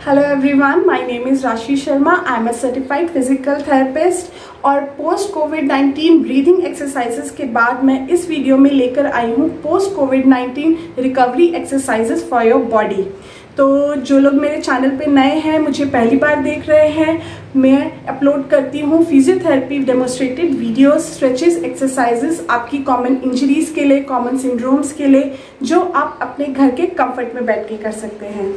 Hello everyone, my name is Rashi Sharma. I am a certified physical therapist और post कोविड-19 breathing exercises के बाद मैं इस वीडियो में लेकर आई हूँ पोस्ट कोविड-19 recovery exercises for your body. तो जो लोग मेरे चैनल पे नए हैं, मुझे पहली बार देख रहे हैं, मैं अपलोड करती हूँ physiotherapy demonstrated videos, stretches, exercises आपकी कॉमन इंजरीज के लिए, कॉमन सिंड्रोम्स के लिए, जो आप अपने घर के कंफर्ट में बैठ के कर सकते हैं।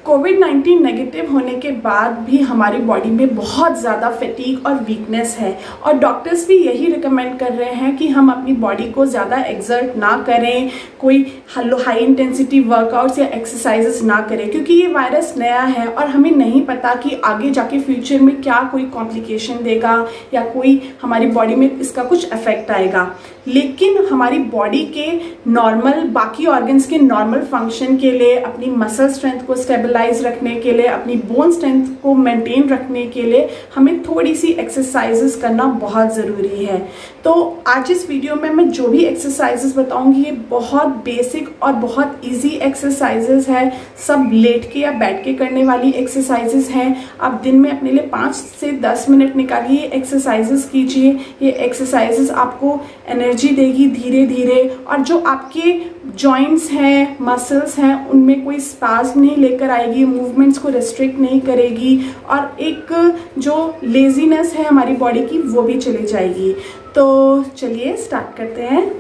कोविड-19 नेगेटिव होने के बाद भी हमारी बॉडी में बहुत ज़्यादा फैटीग और वीकनेस है और डॉक्टर्स भी यही रिकमेंड कर रहे हैं कि हम अपनी बॉडी को ज़्यादा एक्सर्ट ना करें, कोई हाई इंटेंसिटी वर्कआउट्स या एक्सरसाइजेस ना करें, क्योंकि ये वायरस नया है और हमें नहीं पता कि आगे जाके फ्यूचर में क्या कोई कॉम्प्लिकेशन देगा या कोई हमारी बॉडी में इसका कुछ इफेक्ट आएगा। लेकिन हमारी बॉडी के नॉर्मल, बाकी ऑर्गन्स के नॉर्मल फंक्शन के लिए, अपनी मसल स्ट्रेंथ को स्टेबलाइज रखने के लिए, अपनी बोन स्ट्रेंथ को मेंटेन रखने के लिए हमें थोड़ी सी एक्सरसाइजेस करना बहुत ज़रूरी है। तो आज इस वीडियो में मैं जो भी एक्सरसाइजेस बताऊंगी ये बहुत बेसिक और बहुत इजी एक्सरसाइजेस है। सब लेट के या बैठ के करने वाली एक्सरसाइजेस हैं। आप दिन में अपने लिए 5 से 10 मिनट निकालिए, एक्सरसाइजेस कीजिए। ये एक्सरसाइजेस आपको एनर्जी देगी धीरे धीरे, और जो आपके जॉइंट्स हैं, मसल्स हैं, उनमें कोई स्पाज्म नहीं लेकर आएगी, मूवमेंट्स को रेस्ट्रिक्ट नहीं करेगी, और एक जो लेजीनेस है हमारी बॉडी की वो भी चली जाएगी। तो चलिए स्टार्ट करते हैं।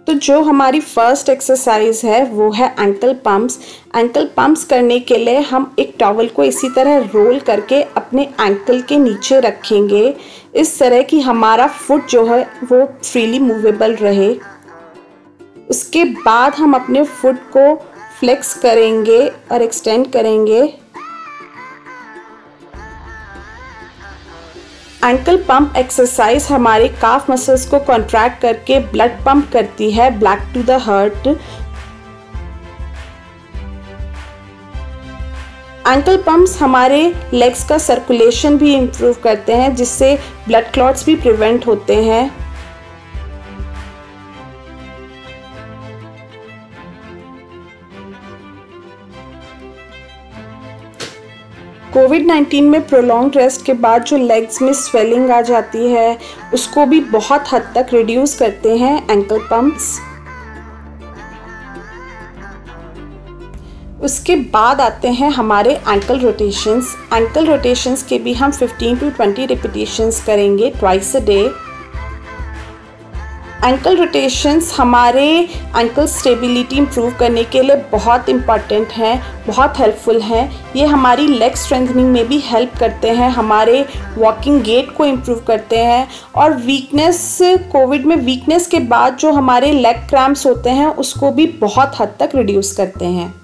तो जो हमारी फर्स्ट एक्सरसाइज है वो है एंकल पंप्स। एंकल पंप्स करने के लिए हम एक टॉवल को इसी तरह रोल करके अपने एंकल के नीचे रखेंगे, इस तरह कि हमारा फुट जो है वो फ्रीली मूवेबल रहे। उसके बाद हम अपने फुट को फ्लेक्स करेंगे और एक्सटेंड करेंगे। एंकल पंप एक्सरसाइज हमारे काफ मसल्स को कॉन्ट्रैक्ट करके ब्लड पंप करती है back to the heart. Ankle pumps हमारे लेग्स का सर्कुलेशन भी इम्प्रूव करते हैं, जिससे ब्लड क्लॉट्स भी प्रिवेंट होते हैं। कोविड-19 में प्रोलॉन्ग रेस्ट के बाद जो लेग्स में स्वेलिंग आ जाती है उसको भी बहुत हद तक रिड्यूस करते हैं एंकल पंप्स। उसके बाद आते हैं हमारे एंकल रोटेशंस। एंकल रोटेशंस के भी हम 15 to 20 रिपीटेशंस करेंगे twice a day. Ankle rotations हमारे एंकल स्टेबिलिटी इम्प्रूव करने के लिए बहुत इम्पॉर्टेंट हैं, बहुत हेल्पफुल हैं। ये हमारी लेग स्ट्रेंथनिंग में भी हेल्प करते हैं, हमारे वॉकिंग गेट को इम्प्रूव करते हैं, और वीकनेस, कोविड में वीकनेस के बाद जो हमारे लेग क्रैम्प्स होते हैं उसको भी बहुत हद तक रिड्यूस करते हैं।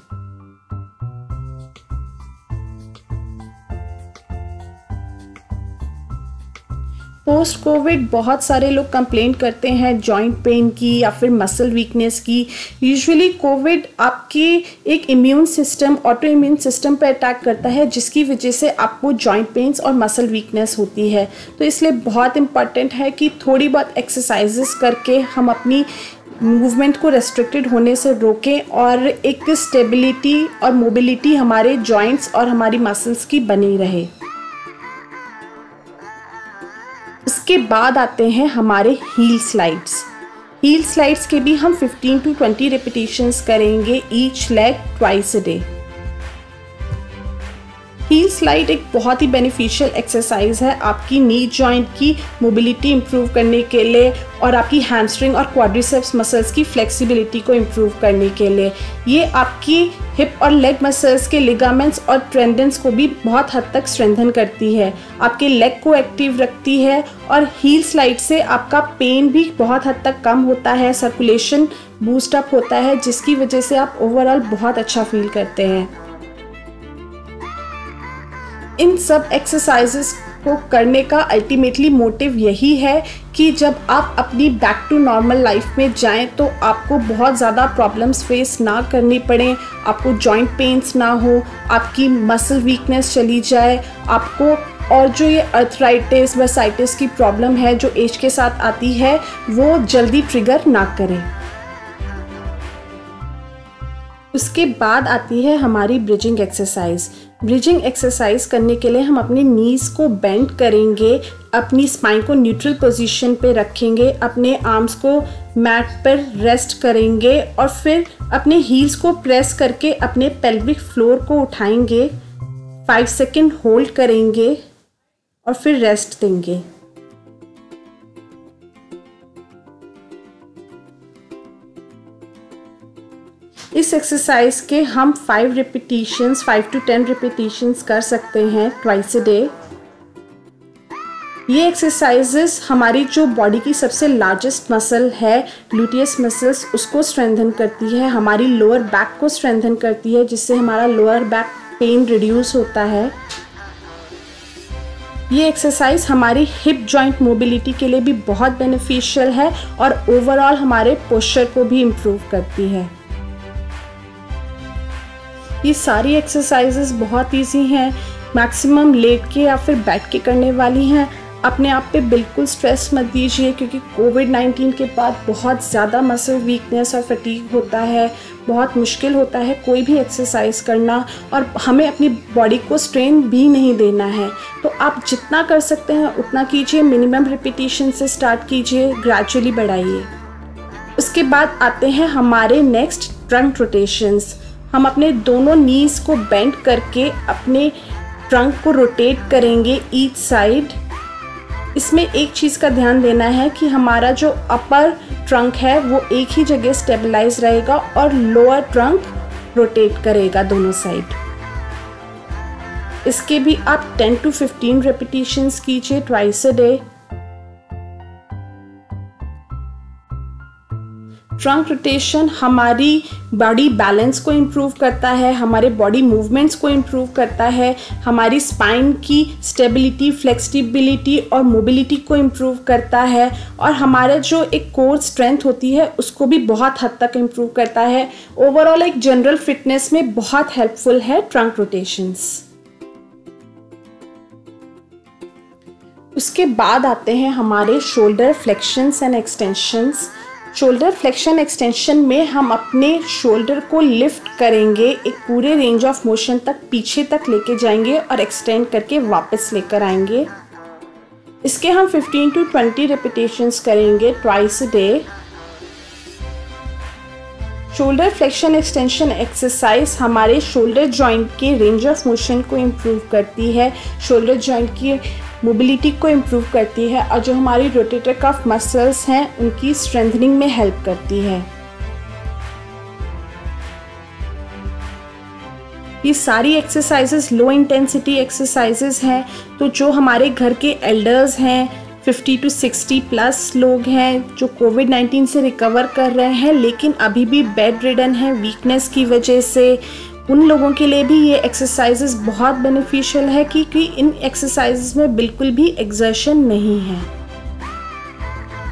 पोस्ट कोविड बहुत सारे लोग कंप्लेंट करते हैं जॉइंट पेन की या फिर मसल वीकनेस की। यूजुअली कोविड आपके एक immune system, auto immune system पर अटैक करता है, जिसकी वजह से आपको जॉइंट पेन्स और मसल वीकनेस होती है। तो इसलिए बहुत इम्पॉर्टेंट है कि थोड़ी बहुत एक्सरसाइजेस करके हम अपनी मूवमेंट को रेस्ट्रिक्टेड होने से रोकें और एक स्टेबिलिटी और मोबिलिटी हमारे जॉइंट्स और हमारी मसल्स की बनी रहे। इसके बाद आते हैं हमारे हील स्लाइड्स। हील स्लाइड्स के भी हम 15 to 20 रिपीटेशंस करेंगे each leg twice a day. Heel slide एक बहुत ही बेनिफिशियल एक्सरसाइज है आपकी नी जॉइंट की मोबिलिटी इम्प्रूव करने के लिए और आपकी हैमस्ट्रिंग और क्वाड्रिसेप्स मसल्स की फ्लेक्सिबिलिटी को इम्प्रूव करने के लिए। ये आपकी हिप और लेग मसल्स के लिगामेंट्स और टेंडन्स को भी बहुत हद तक स्ट्रेंथन करती है, आपके लेग को एक्टिव रखती है, और हील स्लाइड से आपका पेन भी बहुत हद तक कम होता है, सर्कुलेशन बूस्ट अप होता है, जिसकी वजह से आप ओवरऑल बहुत अच्छा फील करते हैं। इन सब एक्सरसाइजेस को करने का अल्टीमेटली मोटिव यही है कि जब आप अपनी बैक टू नॉर्मल लाइफ में जाएं तो आपको बहुत ज़्यादा प्रॉब्लम्स फेस ना करनी पड़े, आपको जॉइंट पेन्स ना हो, आपकी मसल वीकनेस चली जाए आपको, और जो ये अर्थराइटिस वर्साइटिस की प्रॉब्लम है जो एज के साथ आती है वो जल्दी ट्रिगर ना करे। उसके बाद आती है हमारी ब्रिजिंग एक्सरसाइज। ब्रिजिंग एक्सरसाइज करने के लिए हम अपने नीज़ को बेंड करेंगे, अपनी स्पाइन को न्यूट्रल पोजीशन पे रखेंगे, अपने आर्म्स को मैट पर रेस्ट करेंगे और फिर अपने हील्स को प्रेस करके अपने पेल्विक फ्लोर को उठाएंगे, 5 सेकेंड होल्ड करेंगे और फिर रेस्ट देंगे। इस एक्सरसाइज के हम 5 रिपीटिशंस 5 to 10 रिपीटिशंस कर सकते हैं ट्वाइस अ डे। ये एक्सरसाइजेस हमारी जो बॉडी की सबसे लार्जेस्ट मसल है ग्लूटियस मसल्स उसको स्ट्रेंथन करती है, हमारी लोअर बैक को स्ट्रेंथन करती है जिससे हमारा लोअर बैक पेन रिड्यूस होता है। ये एक्सरसाइज हमारी हिप जॉइंट मोबिलिटी के लिए भी बहुत बेनिफिशियल है और ओवरऑल हमारे पोस्चर को भी इम्प्रूव करती है। ये सारी एक्सरसाइजेस बहुत इजी हैं, मैक्सिमम लेट के या फिर बैठ के करने वाली हैं। अपने आप पे बिल्कुल स्ट्रेस मत दीजिए क्योंकि कोविड-19 के बाद बहुत ज़्यादा मसल वीकनेस और फटीग होता है, बहुत मुश्किल होता है कोई भी एक्सरसाइज करना और हमें अपनी बॉडी को स्ट्रेन भी नहीं देना है। तो आप जितना कर सकते हैं उतना कीजिए, मिनिमम रिपीटिशन से स्टार्ट कीजिए, ग्रेजुअली बढ़ाइए। उसके बाद आते हैं हमारे नेक्स्ट ट्रंक रोटेशंस। हम अपने दोनों नीज़ को बेंड करके अपने ट्रंक को रोटेट करेंगे ईच साइड। इसमें एक चीज़ का ध्यान देना है कि हमारा जो अपर ट्रंक है वो एक ही जगह स्टेबलाइज रहेगा और लोअर ट्रंक रोटेट करेगा दोनों साइड। इसके भी आप 10 to 15 रिपीटिशंस कीजिए twice a day. Trunk rotation हमारी बॉडी बैलेंस को इम्प्रूव करता है, हमारे बॉडी मूवमेंट्स को इम्प्रूव करता है, हमारी स्पाइन की स्टेबिलिटी, फ्लेक्सिबिलिटी और मोबिलिटी को इम्प्रूव करता है और हमारे जो एक कोर स्ट्रेंथ होती है उसको भी बहुत हद तक इम्प्रूव करता है। ओवरऑल एक जनरल फिटनेस में बहुत हेल्पफुल है ट्रंक रोटेशंस। उसके बाद आते हैं हमारे shoulder flexions and extensions. Shoulder flexion extension में हम अपने शोल्डर को लिफ्ट करेंगे, एक पूरे रेंज ऑफ मोशन तक पीछे तक लेके जाएंगे और एक्सटेंड करके वापस लेकर आएंगे। इसके हम 15 to 20 रिपीटिशंस करेंगे twice a day. Shoulder flexion extension exercise हमारे शोल्डर जॉइंट के रेंज ऑफ मोशन को इम्प्रूव करती है, शोल्डर जॉइंट की मोबिलिटी को इम्प्रूव करती है और जो हमारी रोटेटर कफ मसल्स हैं उनकी स्ट्रेंथनिंग में हेल्प करती है। ये सारी एक्सरसाइजेस लो इंटेंसिटी एक्सरसाइजेस हैं, तो जो हमारे घर के एल्डर्स हैं 50 to 60 प्लस लोग हैं जो कोविड-19 से रिकवर कर रहे हैं लेकिन अभी भी बेड रिडन हैं वीकनेस की वजह से, उन लोगों के लिए भी ये एक्सरसाइजेस बहुत बेनिफिशियल है क्योंकि इन एक्सरसाइजेस में बिल्कुल भी एक्सर्शन नहीं है।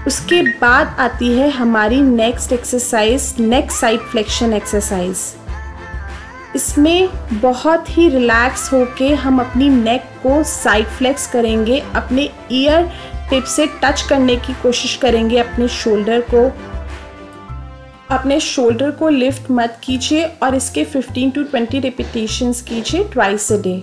उसके बाद आती है हमारी नेक्स्ट एक्सरसाइज, नेक साइड फ्लेक्शन एक्सरसाइज। इसमें बहुत ही रिलैक्स होके हम अपनी नेक को साइड फ्लेक्स करेंगे, अपने ईयर टिप से टच करने की कोशिश करेंगे अपने शोल्डर को। अपने शोल्डर को लिफ्ट मत कीजिए और इसके 15 to 20 रिपीटिशंस कीजिए ट्वाइस अ डे।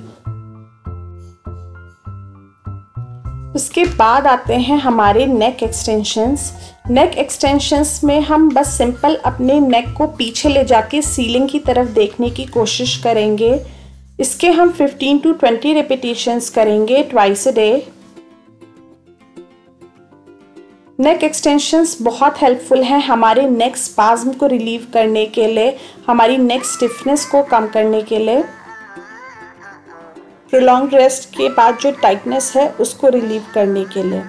उसके बाद आते हैं हमारे नेक एक्सटेंशंस। नेक एक्सटेंशंस में हम बस सिंपल अपने नेक को पीछे ले जाके सीलिंग की तरफ देखने की कोशिश करेंगे। इसके हम 15 to 20 रिपीटिशंस करेंगे twice a day. Neck extensions बहुत हेल्पफुल हैं हमारे नेक स्पाज्म को रिलीव करने के लिए, हमारी नेक स्टिफनेस को कम करने के लिए, प्रोलॉन्ग रेस्ट के बाद जो टाइटनेस है उसको रिलीव करने के लिए।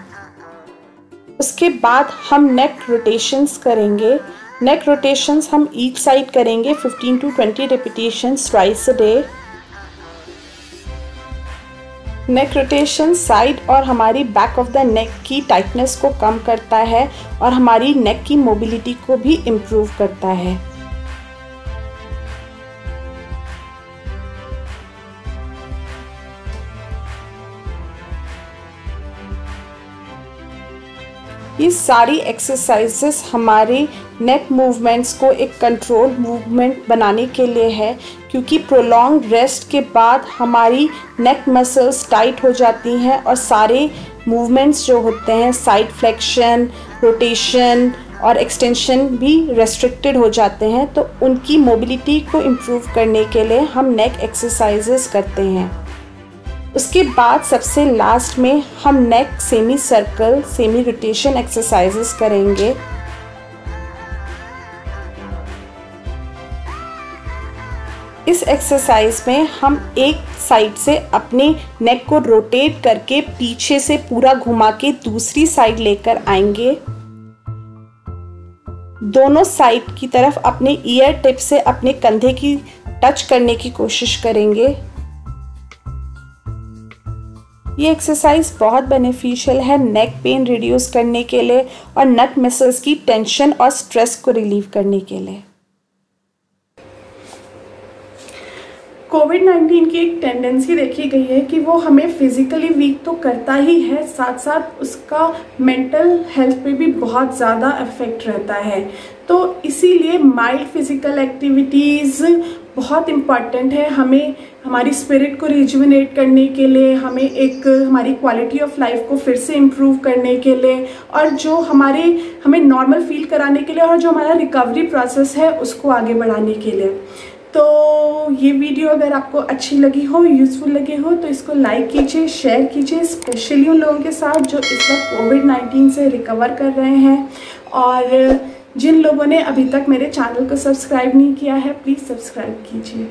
उसके बाद हम नेक रोटेशंस करेंगे। नेक रोटेशंस हम ईच साइड करेंगे 15 to 20 repetitions twice a day. Neck rotation side और हमारी बैक ऑफ द नेक की टाइटनेस को कम करता है और हमारी नेक की मोबिलिटी को भी इम्प्रूव करता है। ये सारी एक्सरसाइजेस हमारे नेक मूवमेंट्स को एक कंट्रोल मूवमेंट बनाने के लिए है, क्योंकि प्रोलॉन्ग रेस्ट के बाद हमारी नेक मसल्स टाइट हो जाती हैं और सारे मूवमेंट्स जो होते हैं साइड फ्लेक्शन, रोटेशन और एक्सटेंशन भी रेस्ट्रिक्टेड हो जाते हैं। तो उनकी मोबिलिटी को इम्प्रूव करने के लिए हम नेक एक्सरसाइजेस करते हैं। उसके बाद सबसे लास्ट में हम neck semi circle, semi rotation exercises करेंगे। इस एक्सरसाइज में हम एक साइड से अपने नेक को रोटेट करके पीछे से पूरा घुमा के दूसरी साइड लेकर आएंगे। दोनों साइड की तरफ अपने ईयर टिप से अपने कंधे की टच करने की कोशिश करेंगे। ये एक्सरसाइज बहुत बेनिफिशियल है नेक पेन रिड्यूस करने के लिए और नेक मसल्स की टेंशन और स्ट्रेस को रिलीव करने के लिए। कोविड-19 की एक टेंडेंसी देखी गई है कि वो हमें फिजिकली वीक तो करता ही है, साथ साथ उसका मेंटल हेल्थ पे भी बहुत ज़्यादा इफेक्ट रहता है। तो इसीलिए माइल्ड फिजिकल एक्टिविटीज़ बहुत इम्पॉर्टेंट है हमें हमारी स्पिरिट को रिजुविनेट करने के लिए, हमें एक हमारी क्वालिटी ऑफ लाइफ को फिर से इम्प्रूव करने के लिए और जो हमें नॉर्मल फील कराने के लिए और जो हमारा रिकवरी प्रोसेस है उसको आगे बढ़ाने के लिए। तो ये वीडियो अगर आपको अच्छी लगी हो, यूज़फुल लगे हो, तो इसको लाइक कीजिए, शेयर कीजिए, स्पेशली उन लोगों के साथ जो इस वक्त कोविड-19 से रिकवर कर रहे हैं। और जिन लोगों ने अभी तक मेरे चैनल को सब्सक्राइब नहीं किया है, प्लीज़ सब्सक्राइब कीजिए।